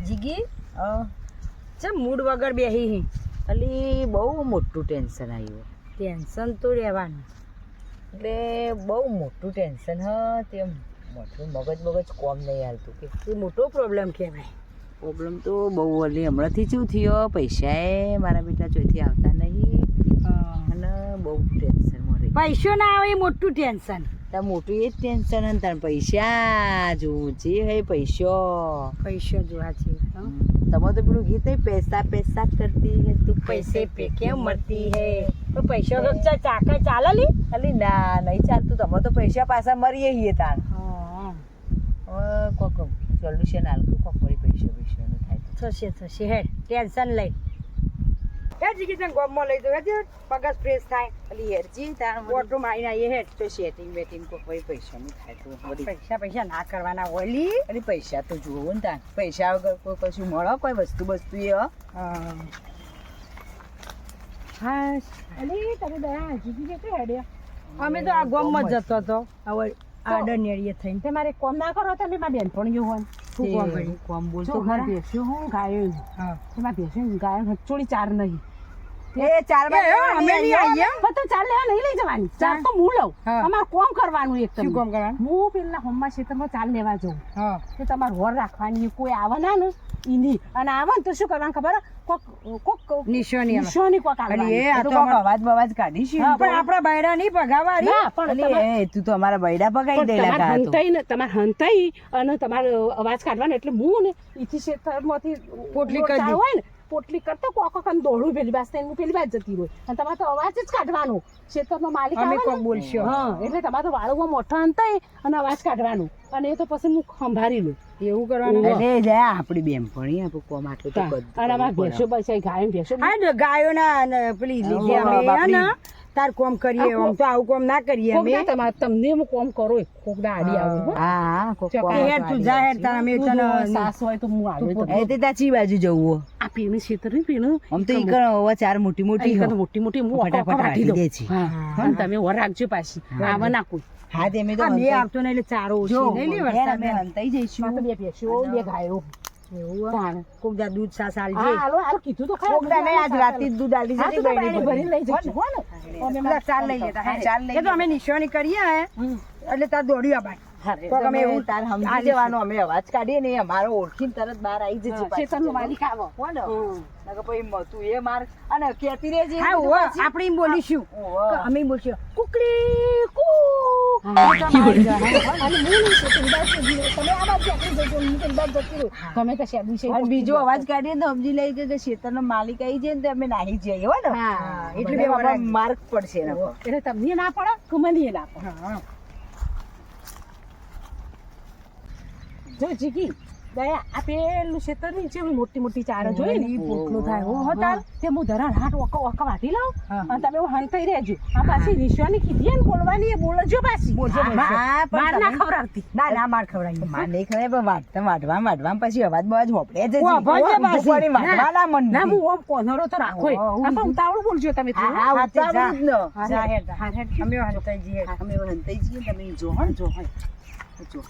જીગી ચમ મૂડ વગર બેહી હી અલી બહુ મોટું ટેન્શન આવ્યું. ટેન્શન તો રહેવાનું એટલે બહુ મોટું ટેન્શન હ તે મોટું મગજ કોમ નહીં હાલતું કે એ મોટો પ્રોબ્લેમ કહેવાય. પ્રોબ્લેમ તો બહુ અલી હમણાંથી શું થયો પૈસાએ મારા બેટા ચોથી આવતા નહીં અને બહુ ટેન્શનમાં રહી. પૈસો ના આવે એ મોટું ટેન્શન. તાર મોટું એ જ ટેન્શન ને તાર પૈસા જોવું છે હે પૈસો જોવા છે તમે તો પેલું ગીત પૈસા પૈસા કરતી હે તું પૈસે પે કેમ મળતી હે તો પૈસો ચાકા ચાલે લી અલી ના નહીં ચાલતું તમે તો પૈસા પાછા મરીએ છીએ તાર કોક સોલ્યુશન હાલતું કોક વળી પૈસાનું થાય તો થશે હેડ ટેન્શન લઈ હેડ જીગી તને ગોમમાં લઈ દો હેડ પગસ ફ્રેશ થાય. અલી હેરજી તાર ઓટો મારીને આવીએ હેડ તો સેટિંગ બેટિંગ કોક વળી પૈસાનું થાય તો વળી પૈસા ના કરવાના હોય લી. અરે પૈસા તો જોવો ને તાર પૈસા વગર કોઈ કશું મળે કોઈ વસ્તુ એ હા અલી તમે દયા જીગી કેટલી હેડ્યા અમે તો આ ગોમમાં જતો હતો હવે આડર નેડીએ થઈને તમારે કોમ ના કરો તમે મારા બેનપણીઓ હોય શું કોમ કરી કોમ બોલતો ખરા બેસ્યો હું ગાયો એમાં બેસ્યો ગાયો હચોડી ચાર નહીં એ ચાર અમે નહીં આવીએ પણ તો ચાર લેવા નહીં લઈ જવાની ચાર તો હું લઉં અમારે કોમ કરવાનું એક શું કોમ કરવાનું હું પેલા હોમમાં ક્ષેત્રમાં ચાર લેવા જાઉં તો તમારે હોર રાખવાની કોઈ આવે ના ને ઈની અને આવે ને તો શું કરવાનું ખબર કોક નિશાની કોક અવાજ બવાજ કાઢીશું પણ આપણા બૈડા નહીં ભગાવા પણ તું તો અમારા બૈડા ભગાઈ દેલા તમારે હંતાઈ અને તમારે અવાજ કાઢવાનો એટલે હું ને ઈથી ક્ષેત્રમાંથી પોટલી કરી હોય ને પોટલી કરતા કોક દોડું પેલી બાજુ હું પેલી બાજુ જતી હોય અને તમારે તો અવાજ જ કાઢવાનો ક્ષેત્રનો માલિક અમે કોક બોલશો એટલે તમારે તો વાળુમાં મોટા હંતાઈ અને અવાજ કાઢવાનું અને એ તો પછી હું સંભાળી લઉં એવું કરવાનું. એટલે જા આપણી બેનપણી આપણે કોમ આટલું તો અને અમાર ભેંસો બચાઈ ગાયો ભેંસો હા ગાયો ના પેલી લીધી અમે તાર કોમ કરીએ આમ તો આવું કોમ ના કરીએ અમે તમારે તમને હું કોમ કરો કોક દાડી આવું હા કોક હેડ તું જા હેડ તાર અમે તને સાસ હોય તો હું આવું તો એ તે તાચી બાજુ જવું આ પીણી છેતર ની પીણું આમ તો ઈ કરો ચાર મોટી મોટી હું ફટાફટ કાઢી દે છે હા તમે ઓર રાખજો પાછી આવા ના કોઈ હા તે મે તો બે આવતો ને એટલે ચારો ઓછી નહીં લે વરસાદ અમે હંતાઈ જઈશું તો બે ભેંસો બે ગાયો એવું તાણ કોક દા દૂધ સાસ આલ જે હાલો કીધું તો ખરા કોક દા નહીં આજ રાતે દૂધ આલી જતી બહેણી ભરી લઈ જજો હો ને અમે ચાલ લઈ લેતા હા ચાલ લઈ તો અમે નિશાની કરીએ એટલે તાર દોડી આબાય તો અમે એવું તાર સમજી જવાનો અમે અવાજ કાઢીએ ને અમારો ઓળખીને તરત બહાર આવી જશે ચેતનનો માલિક આવો હો ને નકર પછી તું એ માર અને કેતી રહેજે હા ઓ આપણે એમ બોલીશું અમે બોલશું કુકડી કુ તમે તો શેબુ છે બીજો અવાજ કાઢીએ તો સમજી લઈ કે ખેતરનો માલિક આવી જાય ને તો અમે નાહી જઈએ હો ને એટલે માર્ક પડશે એટલે તમને ના પડે કે મને ના પડે જો જીગી દયા આ પેલું ક્ષેત્ર ની છે મોટી મોટી ચારો જોઈ ને પોટલું થાય હો હતા તે હું ધરા હાટ ઓકા વાટી લઉં અને તમે હંતાઈ રહેજો આ પાછી નિશાની કીધી ને બોલવાની એ બોલજો પાછી માર ના ખવડાવતી ના માર ખવડાવી માર નહીં ખવડાવે પણ વાટવા પછી અવાજ બવાજ હોપડે જ વાટવાના મન ના હું ઓમ કોનરો તો રાખો પણ ઉતાવળ બોલજો તમે અમે હંતાઈ જઈએ તમે જો જો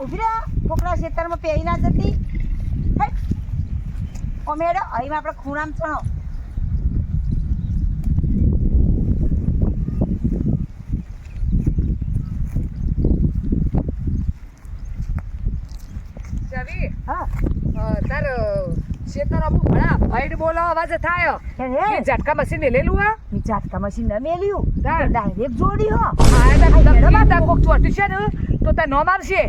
ઉભી રહે કોકના ખેતરમાં પેઈ ના જતી ઓમેડો અહીં આપણે ખૂણામ ચણો જવી હા તાર ખેતર અમુક ઘણા ભાઈડ બોલો અવાજ થાય ઝટકા મશીન લેલું હા ઝટકા મશીન ન મેલ્યું ડાયરેક્ટ જોડી હો હા કોક ચોટી છે ને તો તે નો મારશે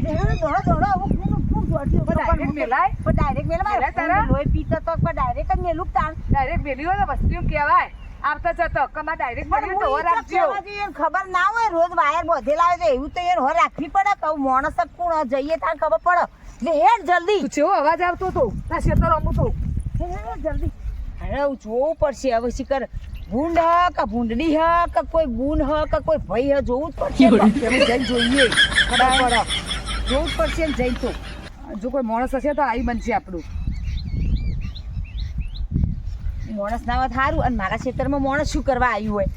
ડાયરેક્ટ મેલું તાણ ડાયરેક્ટ મેલી હોય ને વસ્તુ કહેવાય આવતા જતો કમા ડાયરેક્ટ ખબર ના હોય રોજ વાયર બોધેલા હોય એવું તો એ રાખવી પડે કહું માણસ કોણ જઈએ તાર ખબર પડે એટલે હેડ જલ્દી કેવો અવાજ આવતો હતો ના શેતર અમુક તો જલ્દી અરે જોવું પડશે હવે શિખર ભૂંડ હ કે ભૂંડડી હ કે કોઈ બૂન હ કે કોઈ ભઈ હ જોવું જ પડશે તમે જઈને જોઈએ ખબર પડે જોવું જ પડશે ને જઈને તો જો કોઈ માણસ હશે તો આવી બનશે આપણું. માણસ ના હોય સારું અને મારા ખેતરમાં માણસ શું કરવા આવ્યું હોય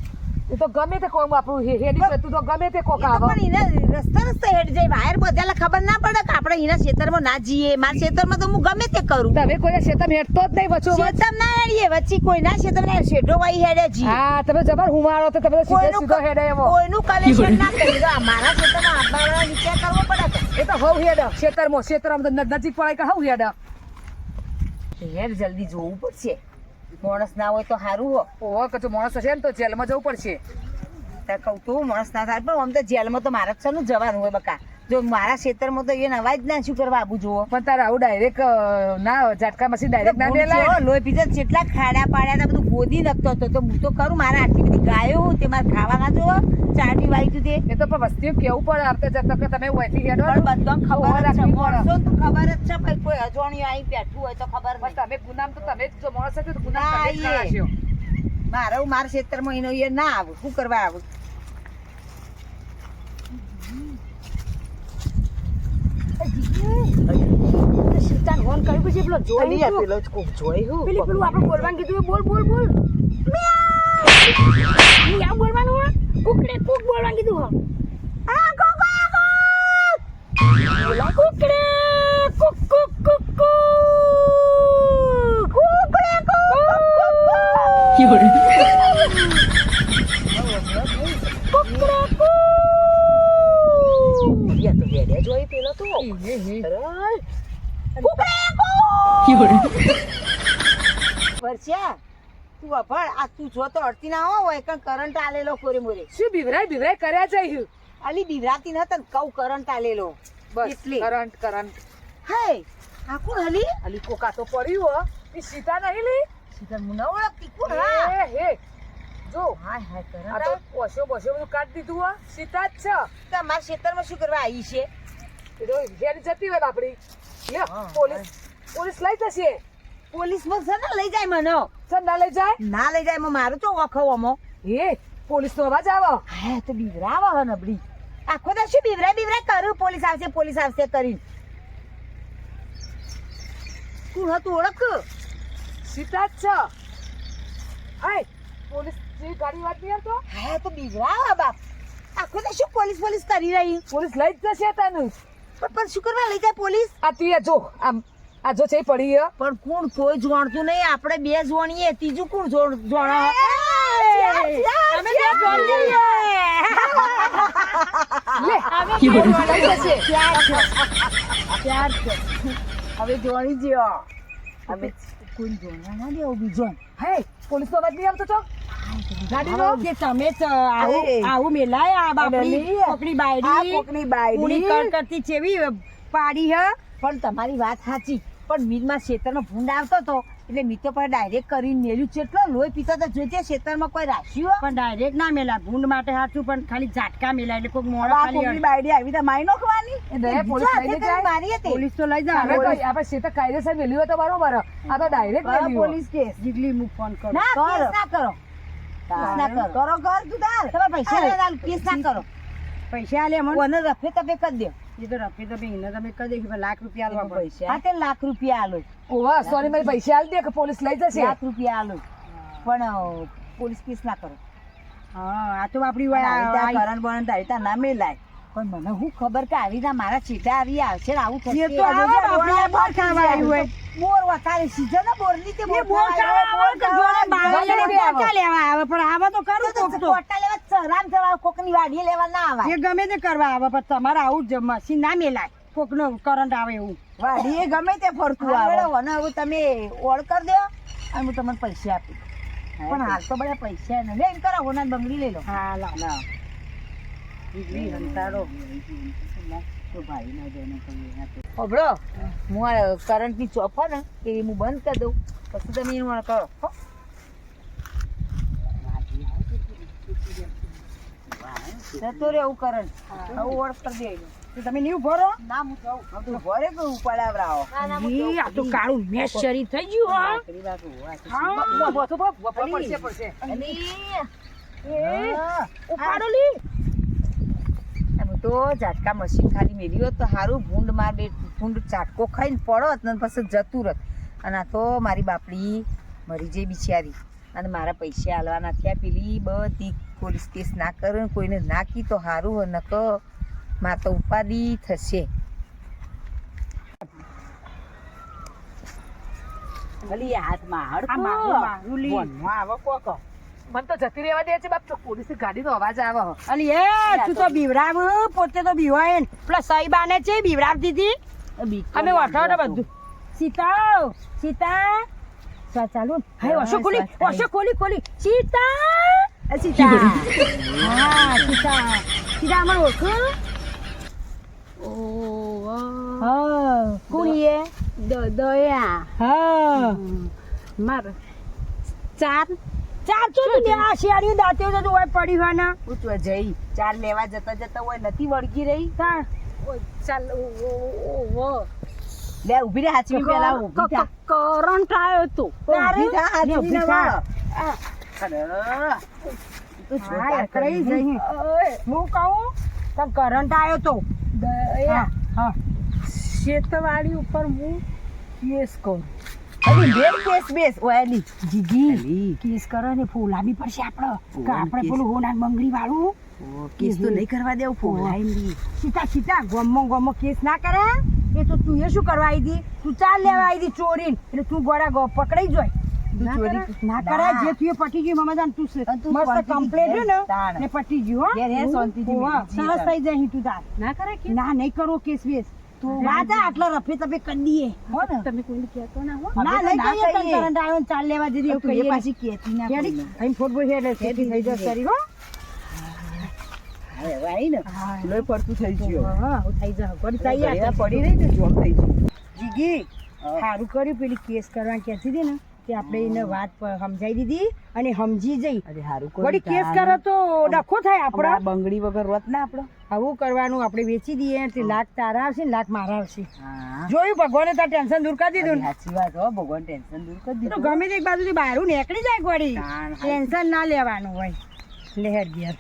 એ તો ગમે તે કોમ આપણું હેડી જતું તો ગમે તે કોક એ તો આવે. પણ એને રસ્તા હેડ જાય વાયર બધાને ખબર ના પડે કે આપણે એના ખેતરમાં ના જઈએ મારા ખેતરમાં તો હું ગમે તે કરું તમે કોઈ શેતમ હેડતો જ નહીં વચ્ચો વચ્ચ. ખેતર ના હેડીએ વચ્ચે કોઈના ખેતરમાં શેઢો વાઈ હેડે જી હા તમે જબર હુમારો તો તમે તો સીધે સીધો હેડે એવો. કોઈનું કનેક્શન ના કરી દો મારા ખેતરમાં આપવા વિચાર કરવો પડે તો એ તો હવ હેડ ખેતરમાં તો નજીક પડે કે હવ હેડ. હેર જલ્દી જોવું પડશે માણસ ના હોય તો સારું હો ઓહો કચો માણસ હશે ને તો જેલમાં જવું પડશે. ત્યાં કહું તું માણસ ના થાય પણ આમ તો જેલમાં તો મારા જ છે ને જવાનું હોય બકા જો મારા ખેતરમાં તો એને અવાજ ના શું કરવા આવું જોવો પણ તારે આવું ડાયરેક્ટ ના ઝાટકા મશીન ડાયરેક્ટ ના મેલાય. લોહી પીધા જેટલા ખાડા પાડ્યા હતા બધું ગોદી નાખતો હતો તો હું તો કરું મારા આટલી બધી ગાયો તે મારે ખાવા ના જોવો ચાટી વાઈ તું તે એ તો પણ વસ્તીઓ કેવું પડે આવતા જતા કે તમે ઓયથી હેડો પણ બધાને ખબર જ છે રાખવી પડે. માણસો તો ખબર જ છે ભાઈ કોઈ અજવાણિયું આવી બેઠું હોય તો ખબર પણ નહીં તમે ગુનામ તો તમે જ જો માણસ હશે તો ગુનામ ના, તમે જ એ. કરાશો. મારા ખેતરમાં એનો એ ના આવું શું કરવા આવું સીતાને ફોન કર્યું પછી પેલો જોઈ તું. પેલો જ કોક જોઈ હું પેલું આપણે બોલવાનું કીધું બોલ બોલ બોલ મિયાઉ બોલવાનું હોય કુકડે કુક બોલવાનું કીધું હો આ કુક કુકડે કુક કુક કુક કુકડે જોઈ પેલો તો વર્ષા તું અભળ આ તું જો તો અડતી ના હોય કે કરંટ આલેલો કોરે મોરે શું બિવરાય કર્યા જઈ અલી બિવરાતી ન તન કઉ કરંટ આલેલો બસ એટલે કરંટ હે આ કોણ હલી અલી કોકા તો પડ્યું હો એ સીતા નહીં લી સીધા મું ન ઓળખતી કોણ હા એ હે જો હાય હાય આ તો કરંટ ઓશો બોશો બધું કાઢી દીધું હો સીતા જ છે. તમારા ખેતરમાં શું કરવા આવી છે એ તો હેડી જતી હોય આપડી લે હા, પોલીસ લઈ જશે. પોલીસમાં છે ને લઈ જાય મને સર ના લઈ જાય ના લઈ જાય એમાં મારું તો વખવવામાં એ પોલીસ નો અવાજ આવો. હા તો બીવરાવા હે નબળી આખો દા શું બીવરાય કરું પોલીસ આવશે કરીને કોણ હતું ઓળખ સીતા જ છે. હાય પોલીસ જે ગાડી વાત નહીં આવતો હા તો બીવરાવા બાપ આખો દા શું પોલીસ કરી રહી પોલીસ લઈ જ જશે તને. પણ શું કરવા લઈ જાય પોલીસ આ તી જો આમ આ જો છે પડી હે. પણ કોણ કોઈ જોણતું નહીં આપણે બે જોણીએ ત્રીજું કોણ જોણો અમે બે જોણીએ લે અમે લઈ બે જશે. ત્યાર છે હવે જોણી જ્યો હવે કોઈ જોણા ના દેવું બીજો હે પોલીસ નો અવાજ નહીં આવતો છો ગાડી નો કે તમે જ અરે. આવું મેલાય આ બાપડી અરે. કોકડી આ બાયડી કોકની બાયડી. પૂરી કરતી ચેવી પાડી હે પણ તમારી વાત સાચી પણ મીરમાં ખેતરમાં ભૂંડ આવતો હતો એટલે મી તો પણ ડાયરેક્ટ કરીને મેલ્યું છે એટલો લોહી પીતો તો જોજે ખેતરમાં કોઈ રાખ્યું પણ ડાયરેક્ટ ના મેલા ભૂંડ માટે હાચું પણ ખાલી ઝાટકા મેલા એટલે કોક મોડા આ ખાલી કોકની બાયડી આવી તો મારી નોખવાની પોલીસ લઈને જાય. મારી હતી પોલીસ તો લઈ જા આપણે કઈ આપણે સીતા કાયદેસર મેલ્યું હોય તો બરોબર હે. આ તો ડાયરેક્ટ મેલ્યું હો. પોલીસ કેસ જીગલી મુક ફોન કરો ના કેસ ના કરો કેસ ના કરો કરો કર તું તાર તમે પૈસા લઈ આલ કેસ ના કરો પૈસા આલે મને ઓને રફે તપે કરી દો એ તો રફી તમે એને તમે કહી દે કે લાખ રૂપિયા આલવા પડે પૈસા હા તે લાખ રૂપિયા આલો ઓવા સોરી મારી પૈસા આલ દે કે પોલીસ લઈ જશે. લાખ રૂપિયા આલો પણ પોલીસ કેસ ના કરો હા આ તો આપડી કરણ બરણ તારીતા ના મેલાય પણ મને હું ખબર કે આવી ના મારા ચીટા આવી આવશે ને આવું થશે એ તો આવે બાપડી, આ બોર ખાવા આવ્યું હોય. બોર વતારે સીઝન ને બોર ની તે એ બોર ખાવા આવે કે જોડે બાવળીને ગાડી પોતા લેવા આવે પણ આવા તો કરું કોક તો કોટા લેવા ચરામ જવા કોકની વાડી લેવા ના આવે એ ગમે તે કરવા આવે પણ તમારે આવું જ મશીન ના મેલાય કોકનો કરંટ આવે એવું વાડી એ ગમે તે ફરતું આવે અને હવે તમે ઓળ કરી દો અને હું તમને પૈસા આપી પણ હાલ તો બધા પૈસા ને લઈને કરો હોના બંગડી લઈ લો હા લા ના દીકરી હંતાડો તો ભાઈ ના જઈને હોબળો હું આ કરંટ ની ચોપ હોય ને એ હું બંધ કરી દઉં પછી તમે એનું કરો હો જતો રે એવું કરંટ હવે ઓળ કરી દે તો તમે નહીં ઉભો રહો ના હું જાઉં હવે તું ભરે કે ઉપાડાવરાવો ઈ આ તો કાળું મેચ શરી થઈ ગયું હા કરી રાખું હા પડશે ઉપાડો લી હું તો ઝાટકા મશીન ખાલી મેલી હોત તો સારું ભૂંડ માર બે ભૂંડ ચાટકો ખાઈને પડત ને પછી જતું રત અને આ તો મારી બાપડી મરી જઈ બિચારી અને મારા પૈસા હાલવાના થયા પેલી બધી પોલીસ કેસ ના કરે ને કોઈને ના કી તો સારું હોય નક મારે તો ઉપાધિ થશે ભલી હાથમાં આ મારું મારું લી આવો કોકો મને તો જતી રહેવા દે છે બાપ તો પોલીસ ગાડીનો અવાજ આવે અને એ તું તો બીવરાવ પોતે તો બીવાય ને પેલા સહી બાને છે બીવરાવતી હતી અમે વઠાવટ બધું સીતા સીતા ચાલુ હાય ઓશો ખોલી સીતા સીતા હા સીતા સીતા અમાર ઓળખો હા કોણ એ દયા હા માર ચાર ચાર તો તું આ શિયાળી દાંતે તો તું હોય પડી હોય ના પૂછવા જઈ ચાર લેવા જતા જતા હોય નથી વળગી રહી તાર ચાલ લે ઊભી રે હાચવી પેલા ઊભી થા કરંટ આવ્યો તો ઊભી થા હાચવી ઊભી ને થા. તું હા જોતા એકડે કરી જઈ હું કહું તો કરંટ આવ્યો તો દયા હા શેતવાડી ઉપર હું કેસ કરું અરે બેન કેસ બેસ ઓયલી જીજી કેસ કરો ને ફોલાવી પડશે આપણે કે આપણે કેસ. પેલું હોનાર બંગડી વાળું કેસ તો નહીં કરવા દેવું ફોલાઈ સીતા સીતા ગમો કેસ ના કરે એ તો તું એ શું કરવા આવી હતી તું ચાલ લેવા આવી હતી ચોરી એટલે તું ગોળા પકડાઈ જોય તું ચોરી ના કરે જે તું એ પટી ગયું મમ્મા જાન તું તું મસ્ત શાંતિથી કમ્પ્લેટ ઘેર ને તાણ. ને પટી ગયું ઘેર હે શાંતિથી હો બીજી સરસ તાણ. થઈ જાય તું તાર ના કરે કે ના નહીં કરો કેસ બેસ તું વાત આટલો રફે તપે કરી દઈએ હો ને તમે કોઈને કહેતો ના હો ના હવે તો નહીં ના કહીએ તને કહીએ. કરંટ આવ્યો ને ચાલ લેવા દીધી એવું તું એ કહીએ પાછી કહેતી ના કેડી કોઈને. અહીં ફોટબોલ છે એટલે સેટી થઈ જશે સારી હો હવે આઈ ને લોહી પડતું થઈ ગયું હા થઈ જા પડી ઘડીવાર પડી રહી ને જોમ થઈ ગયું જીગી સારું કર્યું પેલી કેસ કરવા કહેતી હતી ને તે આપણે એને વાત સમજાઈ દીધી અને સમજી જઈ અરે હારું વળી કેસ કરે તો ડખો થાય આપડા આપણો બંગડી વગર રોત ના આપડો આવું કરવાનું આપણે વેચી દઈએ તે લાખ તારા આવશે ને લાખ મારા આવશે હા જોયું ભગવાને તાર ટેન્શન દૂર કરી દીધું ને? સાચી વાત હો ભગવાન ટેન્શન દૂર કરી તો દીધું ગમે તે એક બાજુથી બહાર નીકળી જાય વળી તાણ. ટેન્શન ના લેવાનું હોય લેહેર ગયા